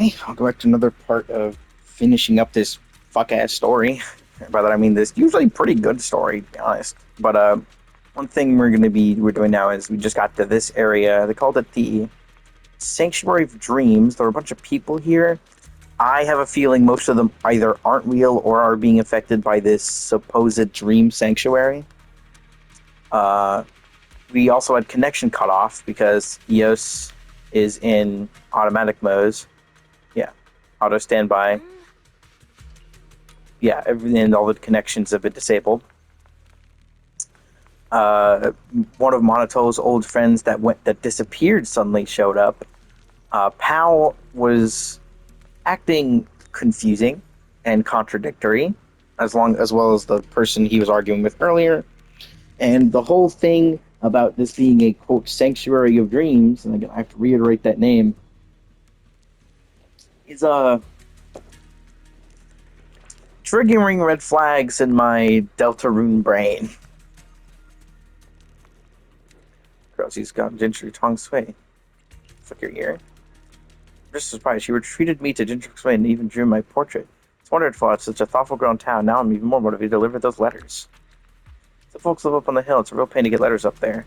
Hey, I'll go back to another part of finishing up this fuck ass story. By that I mean this usually pretty good story, to be honest. But one thing we're doing now is we just got to this area. They called it the Sanctuary of Dreams. There are a bunch of people here. I have a feeling most of them either aren't real or are being affected by this supposed dream sanctuary. Uh, we also had connection cut off because EOS is in automatic mode. Yeah, auto standby. Yeah, and all the connections have been disabled. Uh, One of Monotolo's old friends that disappeared suddenly showed up. Pal was acting confusing and contradictory, as well as the person he was arguing with earlier. And the whole thing about this being a quote sanctuary of dreams, and again I have to reiterate that name, is triggering red flags in my Deltarune brain. Rosie's got ginger tongue sway. Flick your ear. Just surprised. She retreated me to Ginger's Way and even drew my portrait. It's wonderful it's such a thoughtful grown town. Now I'm even more motivated to deliver those letters. The folks live up on the hill. It's a real pain to get letters up there.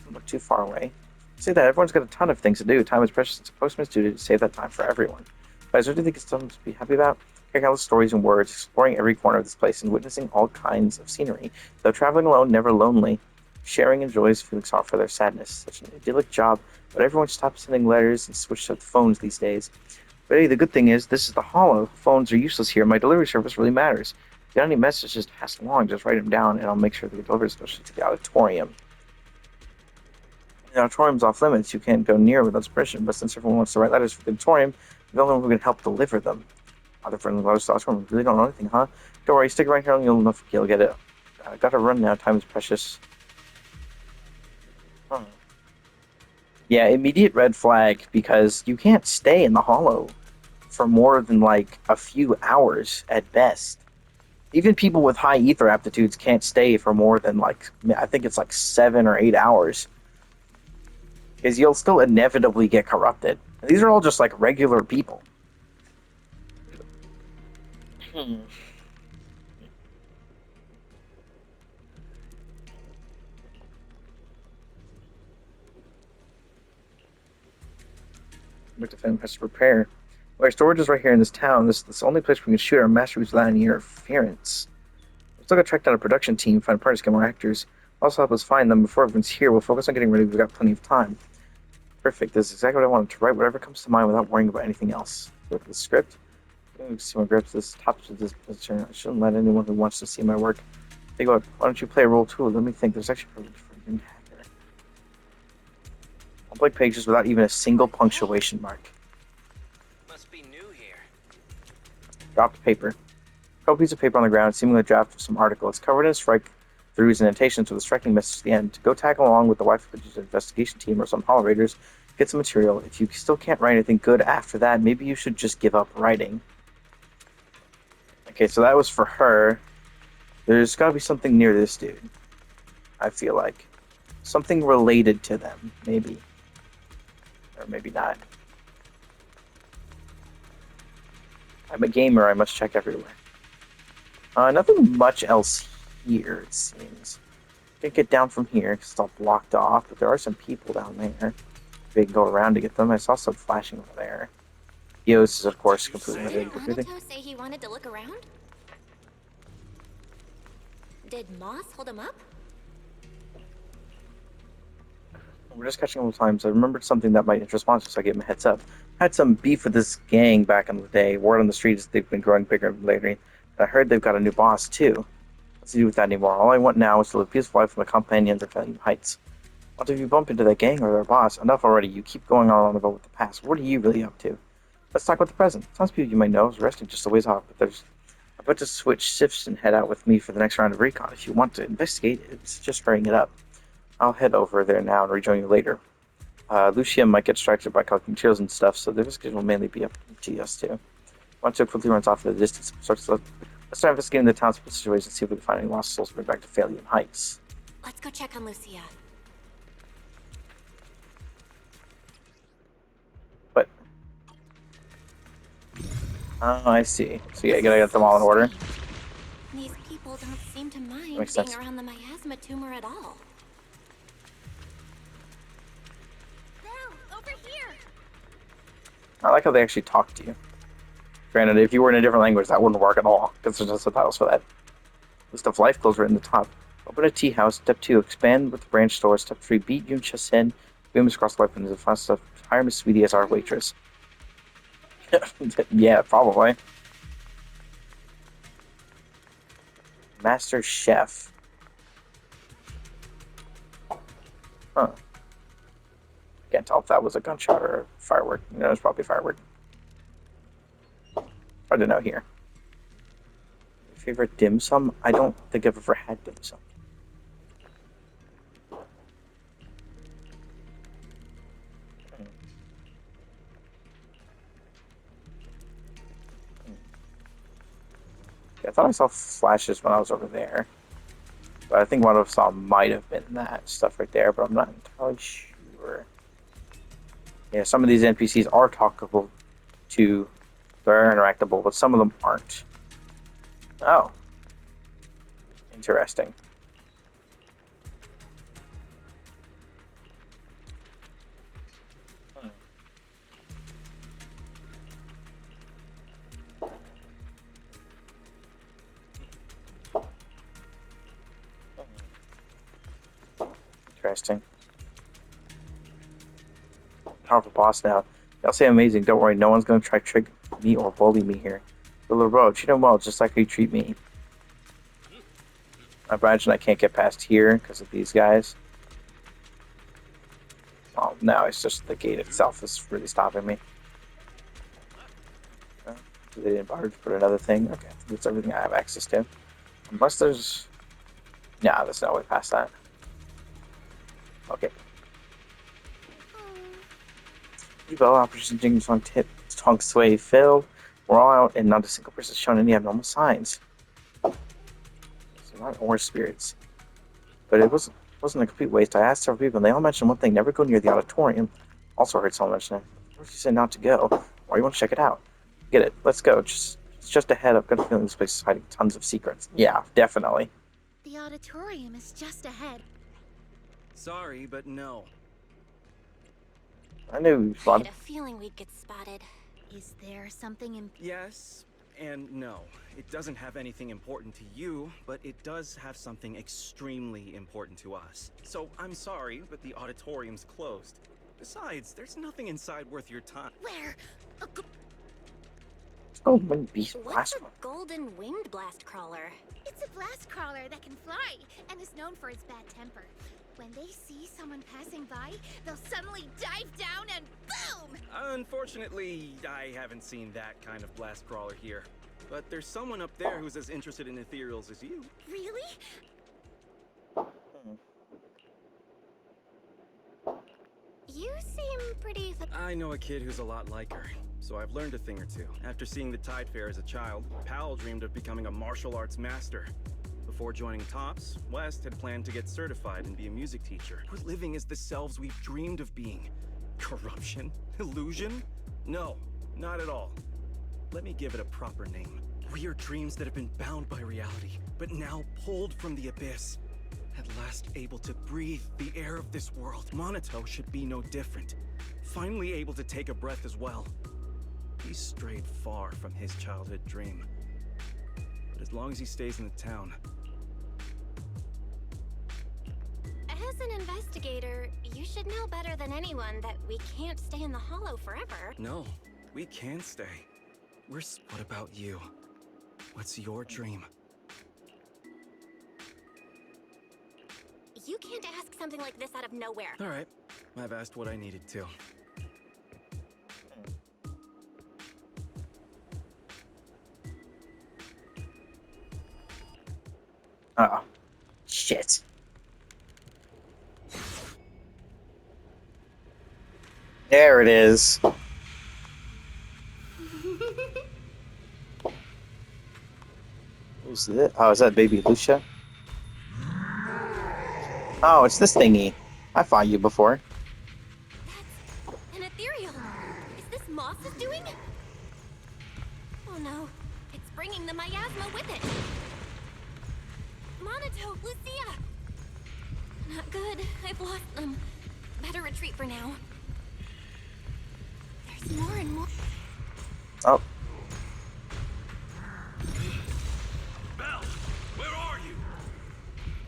Don't look too far away. Say that everyone's got a ton of things to do. Time is precious. It's a postman's duty to save that time for everyone. But is there anything it's something to be happy about? Hearing all the stories and words, exploring every corner of this place, and witnessing all kinds of scenery. Though traveling alone, never lonely. Sharing enjoys feeling sorry for their sadness. Such an idyllic job, but everyone stopped sending letters and switched up the phones these days. But hey, the good thing is, this is the Hollow. Phones are useless here. My delivery service really matters. If you got any messages to pass along, just write them down, and I'll make sure they get delivered, especially to the auditorium. The auditorium's off limits. You can't go near without permission, but since everyone wants to write letters for the auditorium, you're the only one who can help deliver them. Other friendly letters to the auditorium really don't know anything, huh? Don't worry, stick around here and you'll get it. I gotta run now. Time is precious. Huh. Yeah, immediate red flag because you can't stay in the Hollow for more than like a few hours at best. Even people with high ether aptitudes can't stay for more than like I think it's like 7 or 8 hours because you'll still inevitably get corrupted. And these are all just like regular people. Hmm. Like the film has to prepare. Well, our storage is right here in this town. This is the only place we can shoot our masterpiece without any interference. We're still gotta track down a production team, find partners, get more actors. Also help us find them before everyone's here. We'll focus on getting ready. We've got plenty of time. Perfect. This is exactly what I wanted to write. Whatever comes to mind without worrying about anything else. Look at the script. See my grips. This tops of this picture. I shouldn't let anyone who wants to see my work. Think about. Why don't you play a role too? Let me think. There's actually probably for you hacker. I'll blank pages without even a single punctuation mark. Must be new here. Dropped paper. A piece of paper on the ground, seemingly a draft of some article. It's covered in strike throughs and annotations with a striking message at the end. Go tag along with the wife of the investigation team or some Hollow Raiders. Get some material. If you still can't write anything good after that, maybe you should just give up writing. Okay, so that was for her. There's got to be something near this dude. I feel like something related to them, maybe, or maybe not. I'm a gamer. I must check everywhere. Nothing much else here, it seems. Can't get down from here because it's all blocked off, but there are some people down there. They can go around to get them. I saw some flashing over there. Eos is, of course, completely Didn't unavailable. Monato say he wanted to look around? Did Moss hold him up? We're just catching all the time, so I remembered something that might interest Monster, so I gave him a heads up. I had some beef with this gang back in the day. Word on the street is they've been growing bigger lately. I heard they've got a new boss, too. What's to do with that anymore? All I want now is to live a peaceful life with my companions at Valiant Heights. What if you bump into that gang or their boss? Enough already. You keep going on about the past. What are you really up to? Let's talk about the present. Some people you might know is resting just a ways off, but there's I bet to switch shifts and head out with me for the next round of recon. If you want to investigate, it's just hurrying it up. I'll head over there now and rejoin you later. Lucia might get distracted by collecting materials and stuff, so the investigation will mainly be up to us two. Once it quickly runs off in the distance, let's start investigating the town's situation and see if we can find any lost souls and bring back to Phalian Heights. Let's go check on Lucia. But Oh, I see. So yeah, This you gotta is get them all in so order. strange. These people don't seem to That mind makes being sense. around the miasma tumor at all. Belle, over here! I like how they actually talk to you. Granted, if you were in a different language, that wouldn't work at all, because there's no subtitles for that. List of life goals right in the top. Open a tea house. Step 2, expand with the branch store. Step 3, beat Yun Sen. Famous cross weapons. And final step, hire Miss Sweetie as our waitress. Yeah, probably. Master Chef. Huh. Can't tell if that was a gunshot or a firework. No, it's probably a firework. I don't know here. Favorite dim sum? I don't think I've ever had dim sum. Yeah, I thought I saw flashes when I was over there. But I think one of them might have been that stuff right there, but I'm not entirely sure. Yeah, some of these NPCs are talkable to, they're interactable, but some of them aren't. Oh, interesting. Hmm. Interesting. Powerful boss now. Y'all say amazing. Don't worry, no one's gonna try to trick me or bully me here. The little bro, treat him well, just like you treat me. I imagine I can't get past here because of these guys. Well, now it's just the gate itself is really stopping me. They didn't bother to put another thing. Okay, that's everything I have access to. Unless there's... Nah, there's no way past that. Okay. Evo Operation Jing Song Tip. Tong Sway failed. We're all out and not a single person shown any abnormal signs. So not or spirits. But it wasn't a complete waste. I asked several people and they all mentioned one thing, never go near the auditorium. Also heard someone mention it. What did you say not to go? Or you want to check it out? Get it. Let's go. It's just ahead. I've got a feeling this place is hiding tons of secrets. Yeah, definitely. The auditorium is just ahead. Sorry, but no. I knew I a had a feeling we'd get spotted. Is there something in... Yes and no. It doesn't have anything important to you, but it does have something extremely important to us. So I'm sorry, but the auditorium's closed. Besides, there's nothing inside worth your time. Where? Golden Beast What's Blast a golden winged blast crawler? It's a blast crawler that can fly and is known for its bad temper. When they see someone passing by, they'll suddenly dive down and boom! Unfortunately, I haven't seen that kind of blast crawler here. But there's someone up there who's as interested in ethereals as you. Really? You seem pretty... I know a kid who's a lot like her, so I've learned a thing or two. After seeing the Tide Fair as a child, Pal dreamed of becoming a martial arts master. Before joining TOPS, West had planned to get certified and be a music teacher. We're living as the selves we've dreamed of being. Corruption? Illusion? No, not at all. Let me give it a proper name. We are dreams that have been bound by reality, but now pulled from the abyss. At last able to breathe the air of this world. Monato should be no different. Finally able to take a breath as well. He's strayed far from his childhood dream. But as long as he stays in the town... As an investigator, you should know better than anyone that we can't stay in the Hollow forever. No, we can stay. What about you? What's your dream? You can't ask something like this out of nowhere. All right, I've asked what I needed to. Oh, shit. There it is. Who's this? Oh, is that baby Lucia? Oh, it's this thingy. I fought you before. That's an ethereal. Is this Moss's doing? no. It's bringing the miasma with it. Monato, Lucia! Not good. I've lost them. Better retreat for now. There's more and more. Oh, Belle, where are you?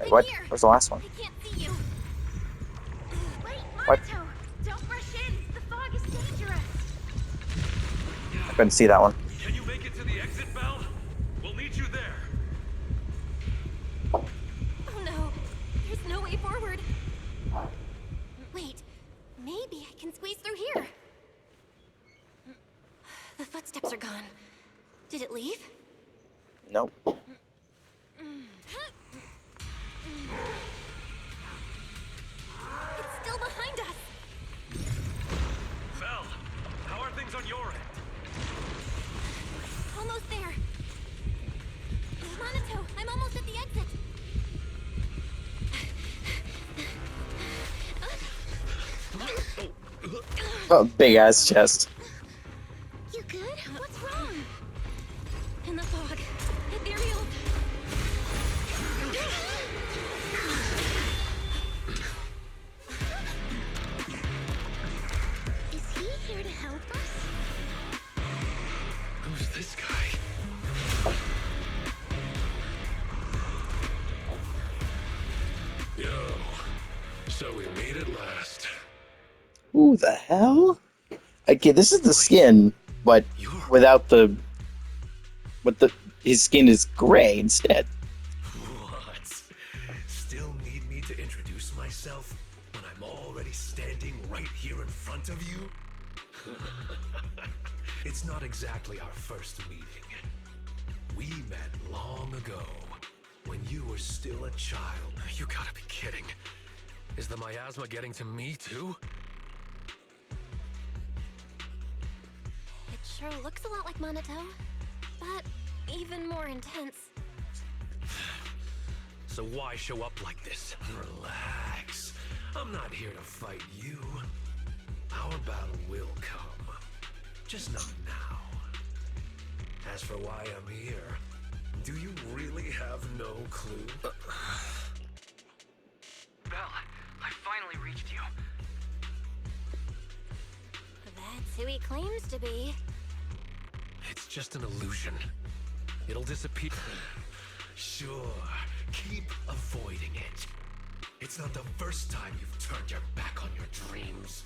wait, what? Here. Where's the last one? I can't see you. Wait, What? Monato! Don't rush in! The fog is dangerous! I couldn't see that one. Can you make it to the exit, Belle? We'll need you there. Oh no. There's no way forward. Wait. Maybe I can squeeze through here. The footsteps are gone. Did it leave? Nope. It's still behind us. Belle, how are things on your end? Almost there. Monato, I'm almost at the exit. Oh, big ass chest. You good? What's wrong? In the fog. Ethereal. Is he here to help us? Who's this guy? Yo, so we made it last. Who the hell? Okay, this is the skin, but without the... His skin is gray instead. What? Still need me to introduce myself when I'm already standing right here in front of you? It's not exactly our first meeting. We met long ago, when you were still a child. You gotta be kidding. Is the miasma getting to me too? It sure looks a lot like Monato, but even more intense. So why show up like this? Relax. I'm not here to fight you. Our battle will come. Just not now. As for why I'm here, do you really have no clue? Belle, I finally reached you. That's who he claims to be. It's just an illusion. It'll disappear. Sure, keep avoiding it. It's not the first time you've turned your back on your dreams.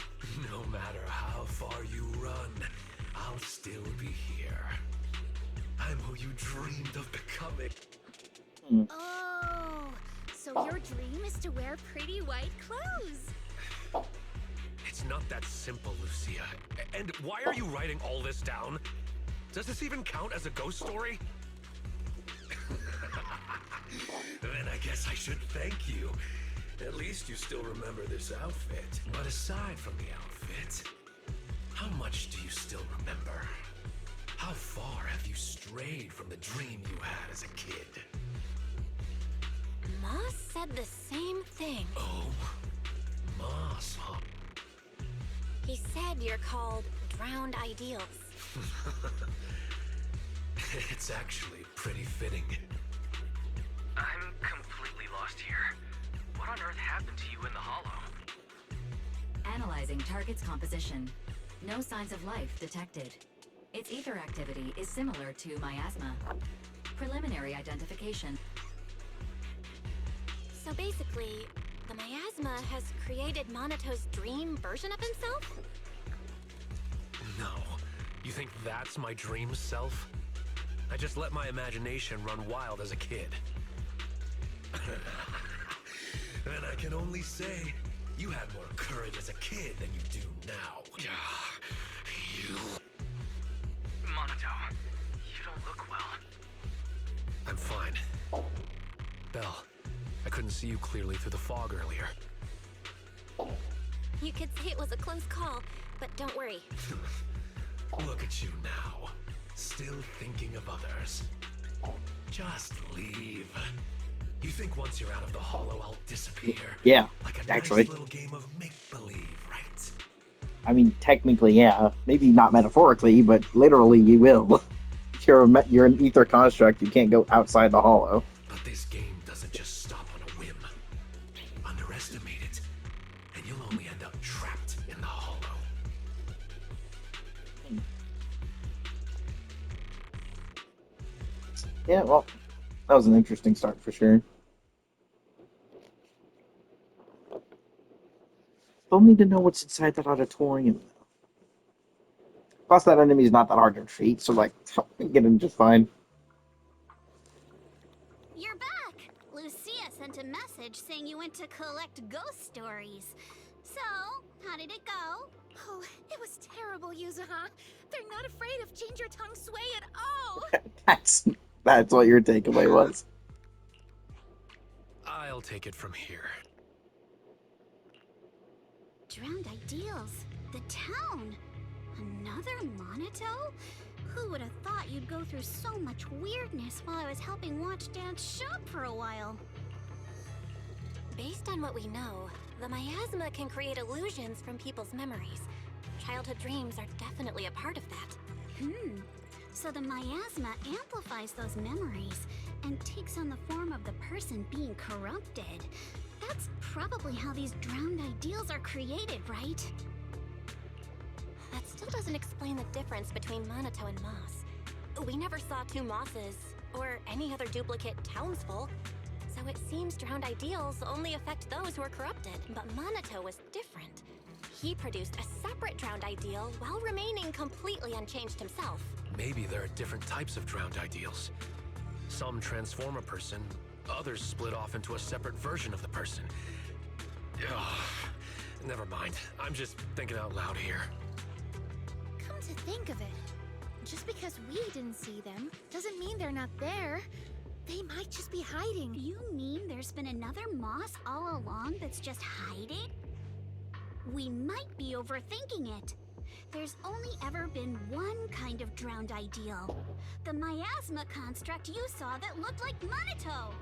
No matter how far you run, I'll still be here. I'm who you dreamed of becoming. Oh, so your dream is to wear pretty white clothes. It's not that simple, Lucia. And why are you writing all this down? Does this even count as a ghost story? Then I guess I should thank you. At least you still remember this outfit. But aside from the outfit, how much do you still remember? How far have you strayed from the dream you had as a kid? Moss said the same thing. Oh, Moss, huh? He said you're called Drowned Ideals. It's actually pretty fitting. I'm completely lost here. What on earth happened to you in the Hollow? Analyzing target's composition. No signs of life detected. Its ether activity is similar to miasma. Preliminary identification. So basically, the miasma has created Monato's dream version of himself? No. You think that's my dream self? I just let my imagination run wild as a kid. Then I can only say, you had more courage as a kid than you do now. You... Monato, you don't look well. I'm fine. Belle, I couldn't see you clearly through the fog earlier. You could say it was a close call, but don't worry. Look at you now, still thinking of others. Just leave. You think once you're out of the Hollow, I'll disappear? Yeah, Like a actually. nice little game of make-believe, right? I mean, technically, yeah. Maybe not metaphorically, but literally you will. you're an ether construct. You can't go outside the hollow. But this game doesn't just stop on a whim. Underestimate it, and you'll only end up trapped in the hollow. Yeah, well, that was an interesting start for sure. Still need to know what's inside that auditorium. Plus, that enemy is not that hard to defeat, so like, get him just fine. You're back! Lucia sent a message saying you went to collect ghost stories. So, how did it go? Oh, it was terrible, Yuzuha. They're not afraid of Ginger Tongue Sway at all! That's what your takeaway was. I'll take it from here. Drowned Ideals. The town. Another Monato? Who would have thought you'd go through so much weirdness while I was helping Watch Dance shop for a while? Based on what we know, the miasma can create illusions from people's memories. Childhood dreams are definitely a part of that. So the miasma amplifies those memories and takes on the form of the person being corrupted. That's probably how these drowned ideals are created, right? That still doesn't explain the difference between Monato and Moss. We never saw two Mosses, or any other duplicate townsfolk. So it seems drowned ideals only affect those who are corrupted. But Monato was different. He produced a separate drowned ideal while remaining completely unchanged himself. Maybe there are different types of drowned ideals. Some transform a person, others split off into a separate version of the person. Ugh, never mind. I'm just thinking out loud here. Come to think of it, just because we didn't see them doesn't mean they're not there. They might just be hiding. You mean there's been another Moss all along that's just hiding? We might be overthinking it. There's only ever been one kind of drowned ideal. The miasma construct you saw that looked like Monato.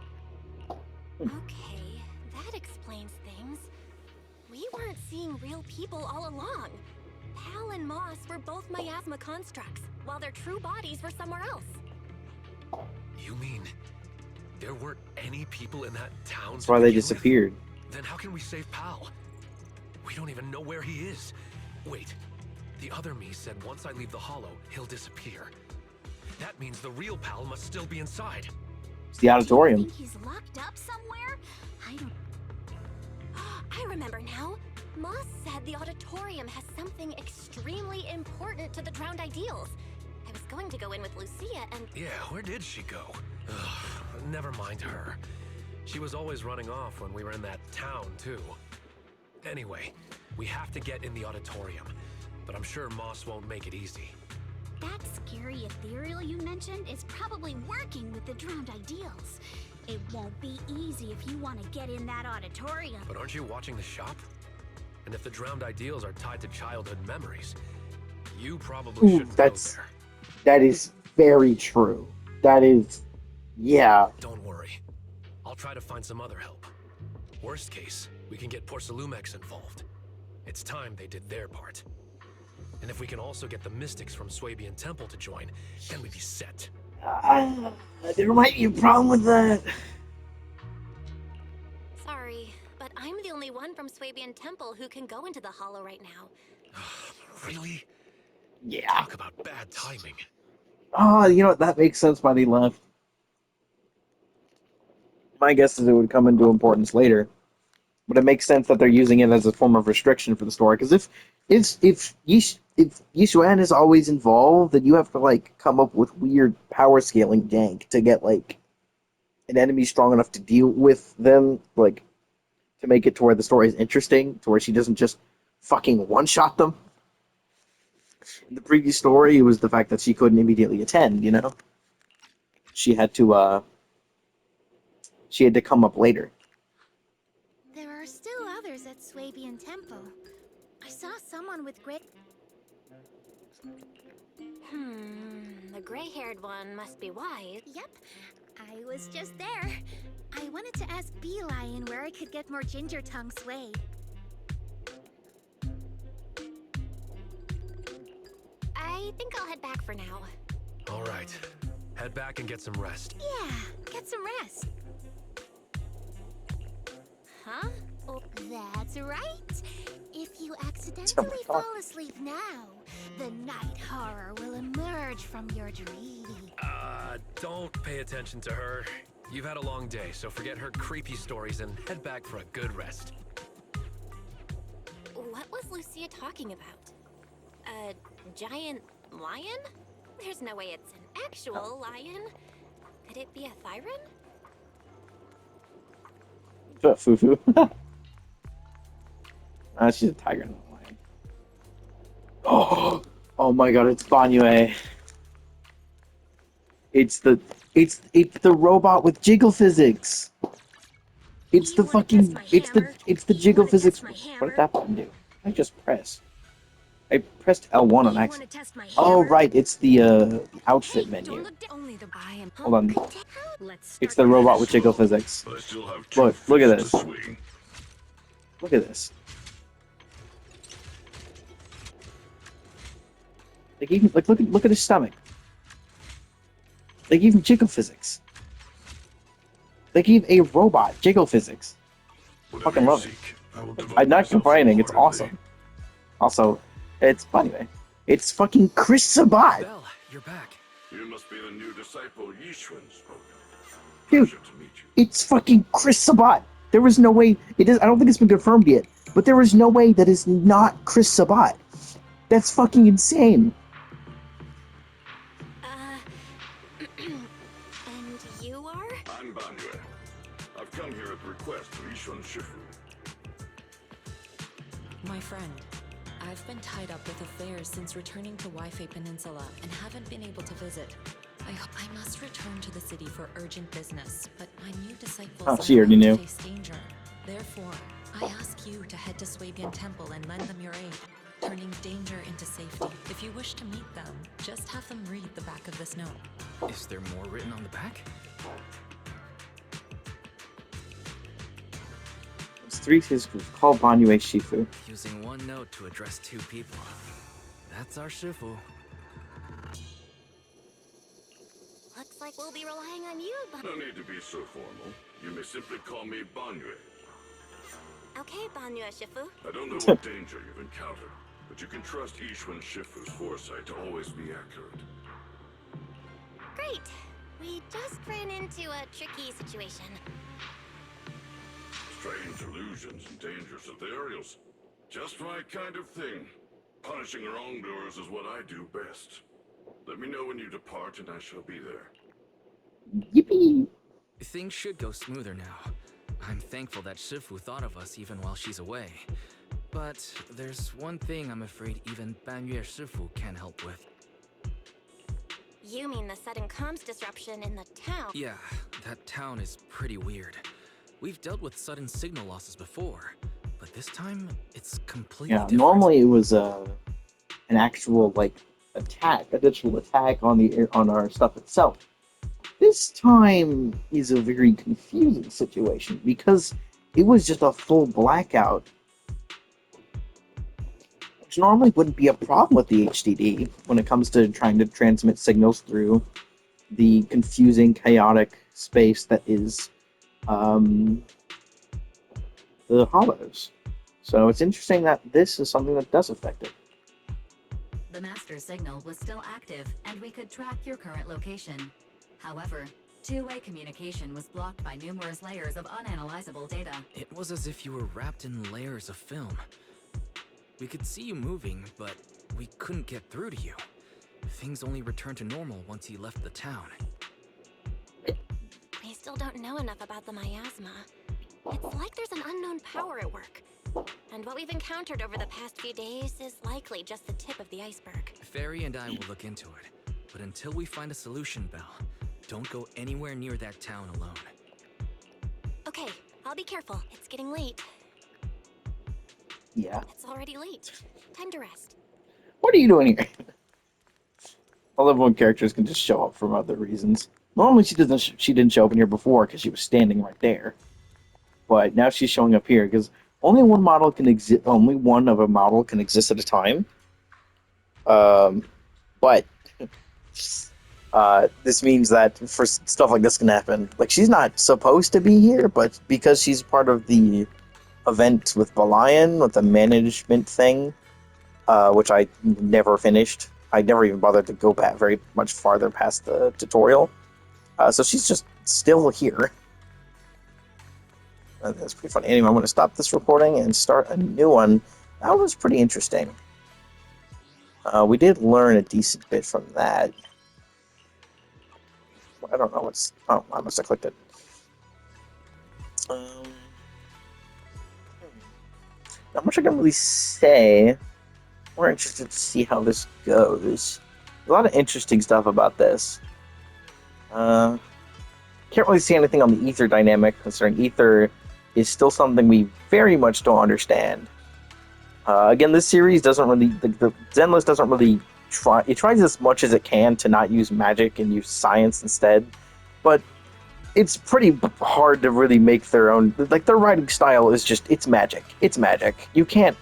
Okay, that explains things. We weren't seeing real people all along. Pal and Moss were both miasma constructs, while their true bodies were somewhere else. You mean there weren't any people in that town? That's why they disappeared. Then how can we save Pal? We don't even know where he is. Wait, the other me said once I leave the hollow, he'll disappear. That means the real Pal must still be inside. It's the auditorium. Do you think he's locked up somewhere? I don't... I remember now. Moss said the auditorium has something extremely important to the drowned ideals. I was going to go in with Lucia and... Yeah, where did she go? Ugh, never mind her. She was always running off when we were in that town, too. Anyway, we have to get in the auditorium, but I'm sure Moss won't make it easy. That scary ethereal you mentioned is probably working with the drowned ideals. It won't be easy if you want to get in that auditorium. But aren't you watching the shop? And if the drowned ideals are tied to childhood memories, you probably shouldn't go there. That is very true. That is, yeah. Don't worry. I'll try to find some other help. Worst case, we can get Porcelumex involved. It's time they did their part. And if we can also get the mystics from Swabian Temple to join, then we'd be set. There might be a problem with that. Sorry, but I'm the only one from Swabian Temple who can go into the hollow right now. Really? Yeah. Talk about bad timing. Oh, you know what? That makes sense why they left. My guess is it would come into importance later. But it makes sense that they're using it as a form of restriction for the story. Because if Yishuan is always involved, then you have to like come up with weird power scaling jank to get like an enemy strong enough to deal with them, like to make it to where the story is interesting, to where she doesn't just fucking one-shot them. In the previous story, it was the fact that she couldn't immediately attend, you know? She had to come up later. There are still others at Swabian Temple. I saw someone with great... The gray-haired one must be Wise. Yep, I was just there. I wanted to ask Beelion where I could get more Ginger Tongue Sway. I think I'll head back for now. All right. Head back and get some rest. Yeah, get some rest. Huh? Oh, that's right. If you Oh accidentally my God. fall asleep now, the night horror will emerge from your dream. Don't pay attention to her. You've had a long day, so forget her creepy stories and head back for a good rest. What was Lucia talking about? A giant lion? There's no way it's an actual lion. Could it be a Thyron? Fufu. She's a tiger, not a lion. Oh my God! It's Banyue. It's the robot with jiggle physics. It's You the wanna test fucking my hammer? it's the You jiggle wanna test physics. my What did hammer? that button do? I just press. I pressed L1 on You accident. wanna test my Oh hammer? right, it's the outfit Hey, menu. don't look down. Only the I am. Hold on, Let's it's start the the robot with match. jiggle physics. I still have two Look at fists this. to swing. Look at this. Like even look at his stomach. They gave him jiggle physics. They gave a robot jiggle physics. Whatever Fucking you love it. seek, I will devote I'm not myself complaining. It's wholeheartedly. awesome. Also, it's anyway. It's fucking Chris Sabat, Belle, you're back. You must be the new disciple Yishuan spoke of. dude. Pleasure to meet you. It's fucking Chris Sabat. There was no way it is. I don't think it's been confirmed yet, but there is no way that is not Chris Sabat. That's fucking insane. And you are? I'm Banyue. I've come here at the request of Yishuan Shifu. My friend, I've been tied up with affairs since returning to Wi-Fi Peninsula and haven't been able to visit. I must return to the city for urgent business, but my new disciples Oh, are she already about knew. to face danger. Therefore, I ask you to head to Swabian Temple and lend them your aid, turning danger into safety. If you wish to meet them, just have them read the back of this note. Is there more written on the back? It's three his call Banyue Shifu. Using one note to address two people. That's our Shifu. Looks like we'll be relying on you, No need to be so formal. You may simply call me Banyue. Okay, Banyu Shifu. I don't know what danger you've encountered, but you can trust Yishuan Shifu's foresight to always be accurate. Great. We just ran into a tricky situation. Strange illusions and dangerous ethereals. Just my kind of thing. Punishing wrongdoers is what I do best. Let me know when you depart and I shall be there. Yippee! Things should go smoother now. I'm thankful that Shifu thought of us even while she's away. But there's one thing I'm afraid even Banyue Shifu can't help with. You mean the sudden comms disruption in the town? Yeah, that town is pretty weird. We've dealt with sudden signal losses before, but this time it's completely Yeah, different. normally it was an actual like attack, a digital attack on our stuff itself. This time is a very confusing situation because it was just a full blackout, which normally wouldn't be a problem with the HDD when it comes to trying to transmit signals through the confusing, chaotic space that is the hollows. So it's interesting that this is something that does affect it. The master signal was still active, and we could track your current location. However, two-way communication was blocked by numerous layers of unanalyzable data. It was as if you were wrapped in layers of film. We could see you moving, but we couldn't get through to you. Things only returned to normal once he left the town. We still don't know enough about the miasma. It's like there's an unknown power at work. And what we've encountered over the past few days is likely just the tip of the iceberg. Fairy and I will look into it. But until we find a solution, Belle, don't go anywhere near that town alone. Okay, I'll be careful. It's getting late. Yeah. It's already late. Time to rest. What are you doing here? I love when characters can just show up for other reasons. Normally she didn't show up in here before because she was standing right there. But now she's showing up here because only one model can exist. Only one of a model can exist at a time. But This means that for stuff like this can happen. Like, she's not supposed to be here, but because she's part of the event with Belian, with the management thing, which I never finished. I never even bothered to go back very much farther past the tutorial. So she's just still here. That's pretty funny. Anyway, I'm going to stop this recording and start a new one. That was pretty interesting. We did learn a decent bit from that. I don't know what's... Oh, I must have clicked it. Not much I can really say. We're interested to see how this goes. A lot of interesting stuff about this. Can't really see anything on the ether dynamic, considering ether is still something we very much don't understand. Again, this series doesn't really... The Zenless doesn't really try... It tries as much as it can to not use magic and use science instead. But it's pretty hard to really make their own... Like, their writing style is just... It's magic. It's magic. You can't...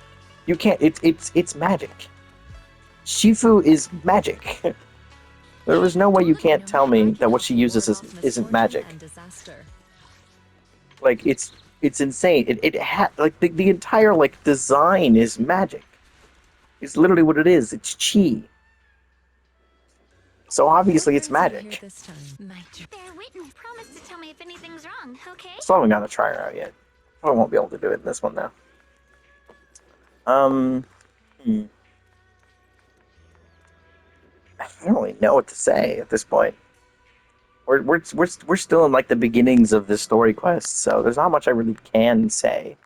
It's magic. Shifu is magic. There is no way you can't tell me that what she uses isn't magic. Like, it's insane. Like the entire like design is magic. It's literally what it is. It's chi. So obviously it's magic. Bear witness. Promise to tell me if anything's wrong, okay? Still haven't got to try her out yet. I won't be able to do it in this one though. I don't really know what to say at this point. We're still in like the beginnings of this story quest, so there's not much I really can say.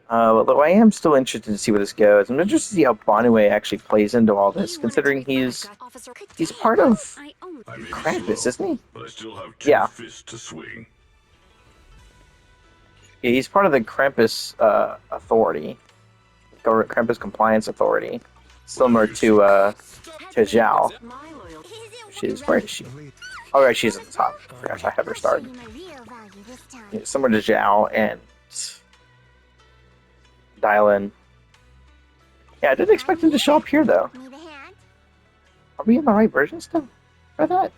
Although I am still interested to see where this goes. I'm interested to see how Bonway actually plays into all this, considering he's part of Krampus, isn't he? But I still have two fists to swing. Yeah, he's part of the Krampus Authority, Krampus Compliance Authority, similar to Zhao. Where is she? Oh, right, she's at the top. I forgot I have her started. Yeah, similar to Zhao and Dylan. Yeah, I didn't expect him to show up here, though. Are we in the right version still for that?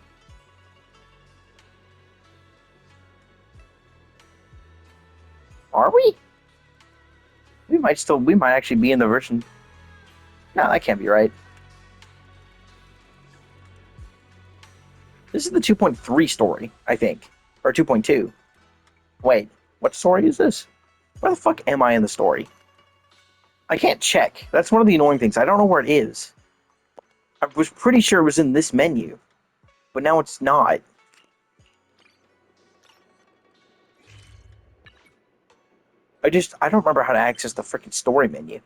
Are we? We might actually be in the version. No, that can't be right. This is the 2.3 story, I think. Or 2.2. Wait, what story is this? Where the fuck am I in the story? I can't check. That's one of the annoying things. I don't know where it is. I was pretty sure it was in this menu. But now it's not. I don't remember how to access the freaking story menu.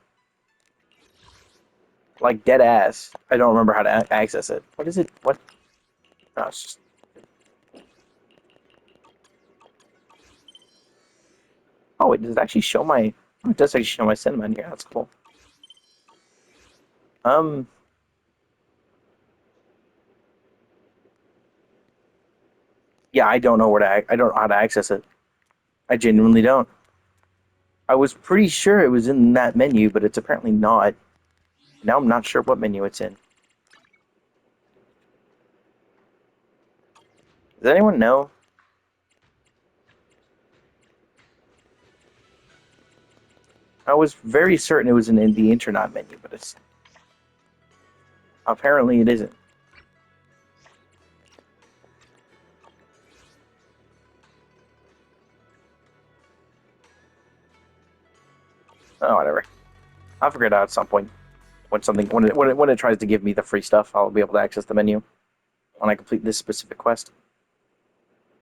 Like, dead ass. I don't remember how to access it. What is it? What? No, it's just... Oh, wait, does it actually show my... Oh, it does actually show my cinema in here. That's cool. Yeah, I don't know where to... I don't know how to access it. I genuinely don't. I was pretty sure it was in that menu, but it's apparently not. Now I'm not sure what menu it's in. Does anyone know? I was very certain it was in the Internet menu, but it's... Apparently it isn't. Oh, whatever. I'll figure it out at some point. When it tries to give me the free stuff, I'll be able to access the menu when I complete this specific quest.